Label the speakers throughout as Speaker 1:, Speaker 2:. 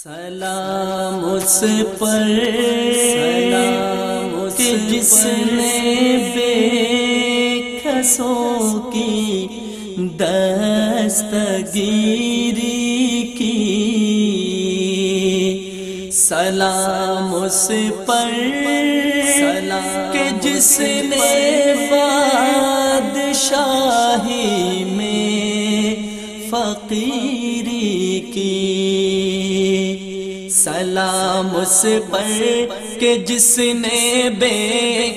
Speaker 1: سلام اس پر کہ جس نے بے کسوں کی دستگیری کی۔ سلام اس پر کہ جس نے بادشاہی میں فقیری کی۔ سلام اس پر کہ جس نے بے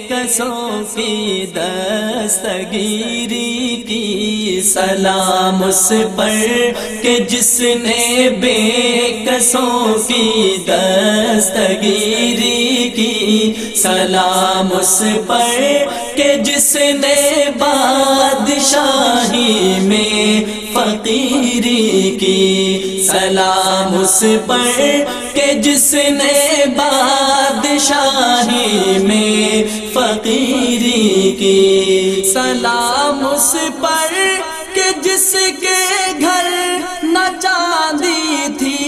Speaker 1: کسوں کی دستگیری کی۔ سلام اس پر کہ جس نے بے کسوں کی دستگیری کی۔ سلام اس پر کہ جس نے بادشاہی میں فقیری کی۔ سلام اس پر کہ جس نے بادشاہی میں فقیری کی۔ سلام اس پر کہ جس کے گھر نہ چاندی تھی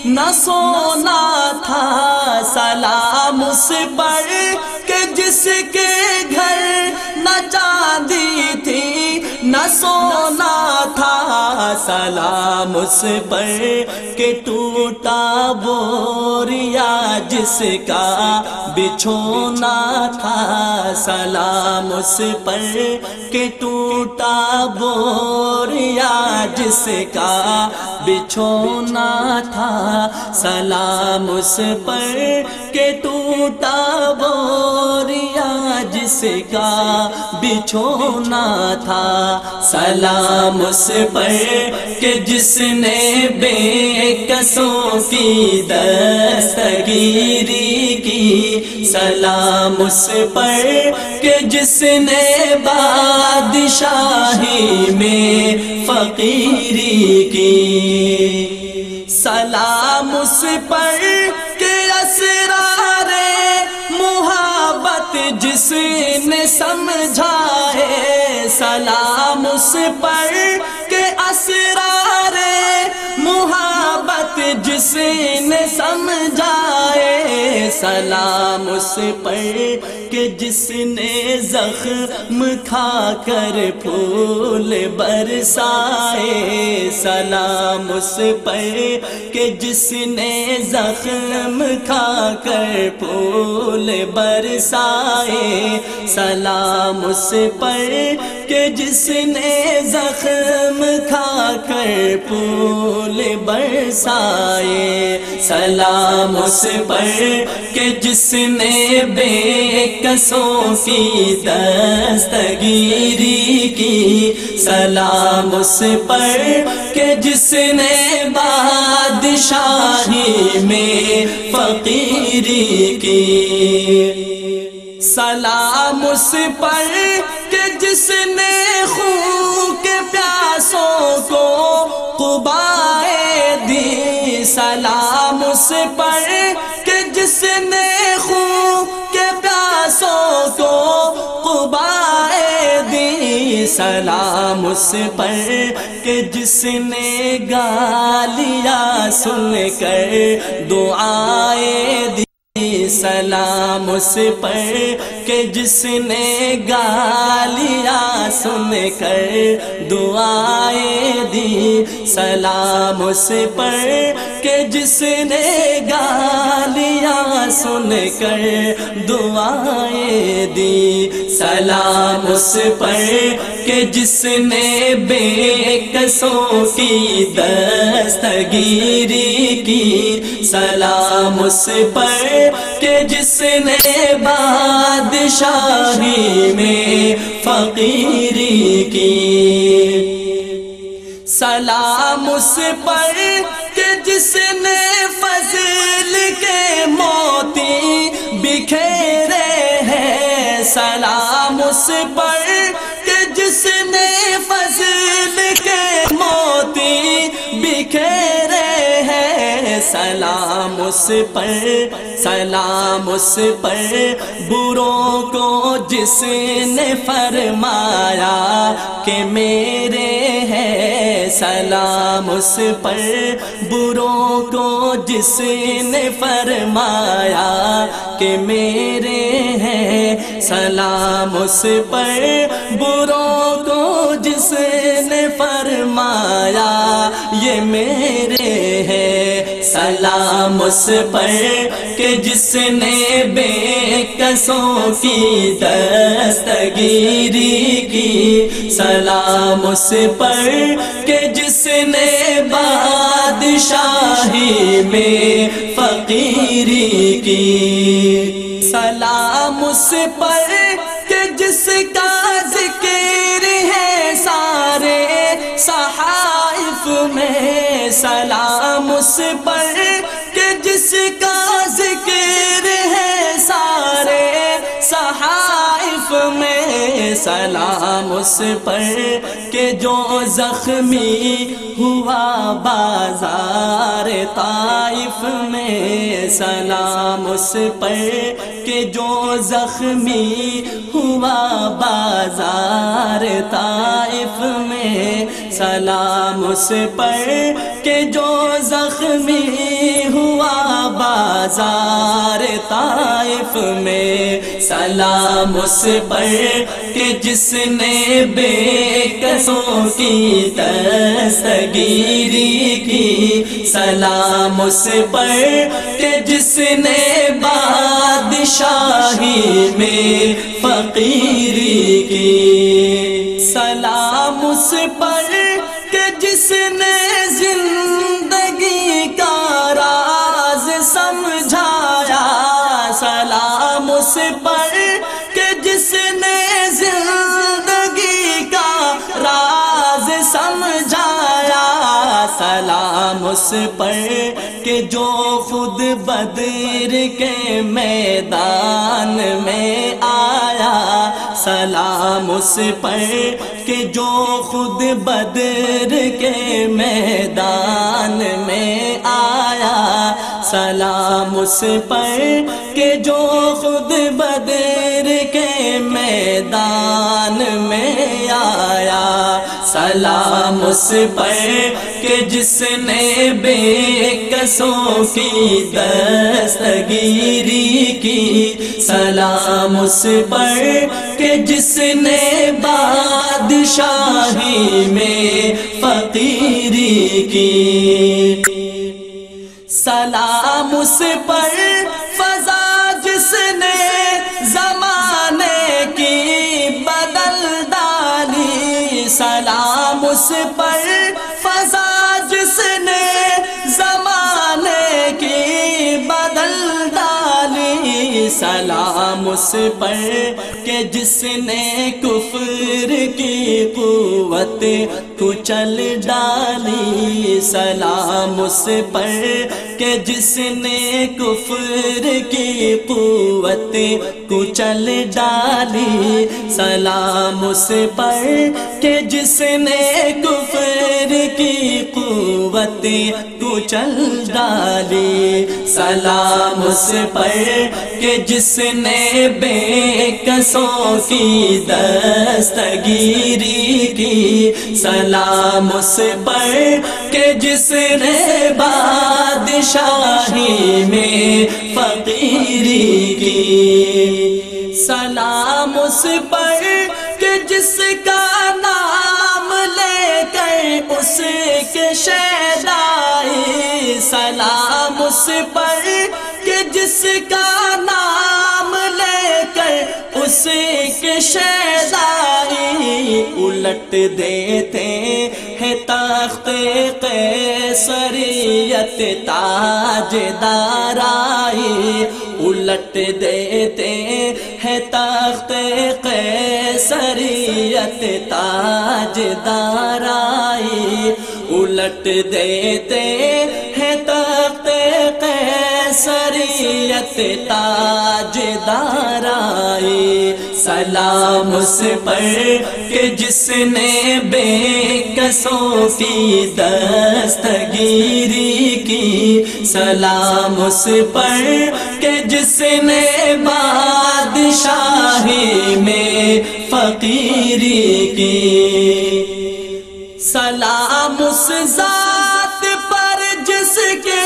Speaker 1: نہ سونا تھا۔ سلام اس پر کہ جس کے گھر نہ چاندی تھی نہ سونا تھا۔ سلام اس پر کہ ٹوٹا بوریا جس کا بچھونا تھا۔ سلام اس پر کہ ٹوٹا بوریا جس کا بچھونا تھا۔ سلام اس پر کہ ٹوٹا بوریا جس کا بچھونا تھا۔ سلام اس پر کہ جس نے بے کسوں کی دستگیری کی۔ سلام اس پر کہ جس نے بادشاہی میں فقیری کی۔ سلام اس پر کہ اسرار محبت جس نے سمجھائے۔ سلام اس پر کہ اسرار محبت جس نے سمجھائے۔ سلام اس پر کہ جس نے زخم کھا کر پھول برسائے۔ سلام اس پر کہ جس نے زخم کھا کر پھول برسائے۔ سلام اس پر کہ جس نے زخم کھا کر پھول برسائے۔ سلام اس پر کہ جس نے بے کسوں کی دستگیری کی۔ سلام اس پر کہ جس نے بادشاہی میں فقیری کی۔ سلام اس پر کہ جس نے خون کے پیاسوں کو قبائے دی۔ سلام اس پر کہ جس نے خون کے پیاسوں کو قبائے دی۔ سلام اس پر کہ جس نے گالیاں سن کر دعائیں دی۔ سلام اس پر کہ جس نے گالیاں سن کر دعائیں دی۔ سلام اس پر کہ جس نے گالیاں سن کر دعائیں دی۔ سلام اس پر کہ جس نے بے کسوں کی دستگیری کی۔ سلام اس پر کہ جس نے بادشاہی میں فقیری کی۔ سلام اس پر کہ جس نے فضل کے موتی بکھیرے ہیں۔ سلام اس پر کہ جس نے فضل کے موتی بکھیرے ہیں۔ سلام اس پر، سلام اس پر، بروں کو جس نے فرمایا کہ میرے ہیں، سلام اس پر، بروں کو جس نے فرمایا کہ میرے ہیں، سلام اس پر، بروں کو جس نے فرمایا یہ میرے ہیں، سلام اس پر کہ جس نے بے کسوں کی دستگیری کی، سلام اس پر کہ جس نے بادشاہی میں فقیری کی، سلام اس پر کہ جس کا ذکر ہے سارے صحائف میں، سلام اس پر کہ جس کا ذکر ہے سارے صحائف میں، سلام اس پر کہ جو زخمی ہوا بازار طائف میں، سلام اس پر کہ جو زخمی ہوا بازار طائف میں، سلام اس پر کہ جو زخمی ہوا بازار طائف میں، سلام اس پر کہ جس نے بے کسوں کی دستگیری کی، سلام اس پر کہ جس نے بادشاہی میں فقیری کی، سلام اس پر کہ جس نے زندگی کا راز سمجھایا، سلام اس پر کہ جس نے زندگی کا راز سمجھایا، سلام اس پر کہ جو خود بدر کے میدان میں آیا، سلام اس پر کہ جو خود بدر کے میدان میں آیا، سلام اس پر کہ جو خود بدر کے میدان میں آیا، سلام اس پر کہ جس نے بے کسوں کی دستگیری کی، سلام اس پر کہ جس نے بادشاہی میں فقیری کی، سلام اس پر فضا جس نے زمانے کی بدل ڈالی، سلام اس پر فضا جس نے زمانے کی بدل ڈالی، سلام اس پر کہ جس نے کفر کی قوت کچل ڈالی، سلام اس پر کہ جس نے کفر کی قوت کچل ڈالی، سلام اس پر کہ جس نے کفر کی قوت کچل ڈالی، سلام اس پر کہ جس نے بے کسوں کی دستگیری کی، سلام اس پر کہ جس نے بادشاہی میں فقیری کی، سلام اس پر کہ جس کا نام لے کر اس کے شیدائی، سلام اس پر کہ جس کا نام لے کر اس کے شیدائی، الٹ دیتے ہیں تخت قیصریت تاج دارائی، الٹ دیتے ہیں تخت قیصریت تاج دارائی، الٹ دیتے ہیں تخت قیصریت تاج دارائی، سلام اس پر کہ جس نے بے کسوں کی دستگیری کی، سلام اس پر کہ جس نے بادشاہی میں فقیری کی، سلام اس ذات پر جس کے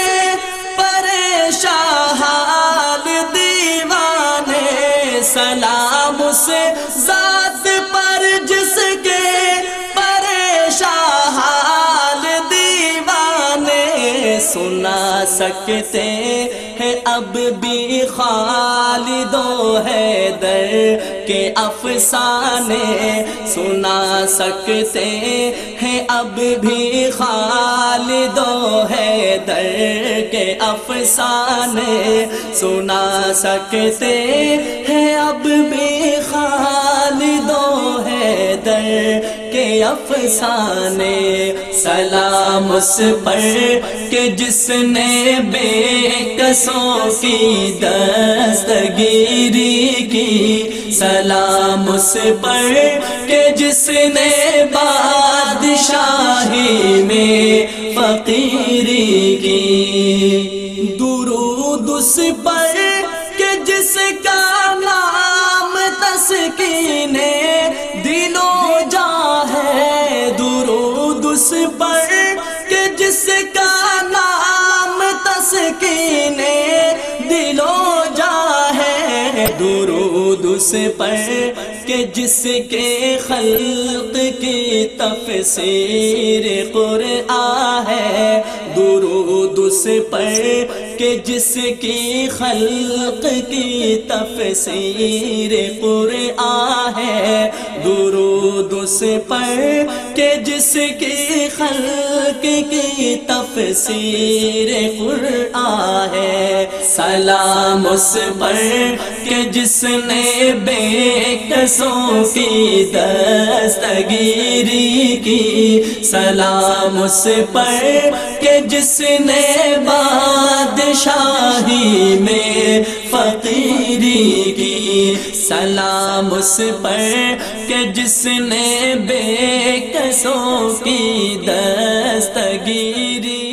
Speaker 1: پریشان حال دیوانے، سلام اس ذات پر جس کے پریشان حال دیوانے، سنا سکتے ہیں اب بھی خالد و حیدر کے افسانے، سنا سکتے ہیں اب بھی خالد و حیدر کے افسانے، سنا سکتے ہیں اب بھی خالد و حیدر کے افسانے، سلام اس پر کہ جس نے بے کسوں کی دستگیری کی، سلام اس پر کہ جس نے بادشاہی میں فقیری کی، درود اس پر کہ جس کا نام تسکین دل و جاں ہے، درود اس پر کہ جس کا نام تسکین دل و جاں ہے، درود اس پر کہ جس کے خلق کی تفسیر قرآن ہے، درود اس پر کہ جس کی خلق کی تفسیر قرآن ہے، درود اس پر کہ جس کی خلق کی تفسیر قرآن ہے، سلام اس پر کہ جس نے بے کسوں کی دستگیری کی، سلام اس پر کہ جس نے بادشاہی میں فقیری کی، سلام اس پر کہ جس نے بے کسوں کی دستگیری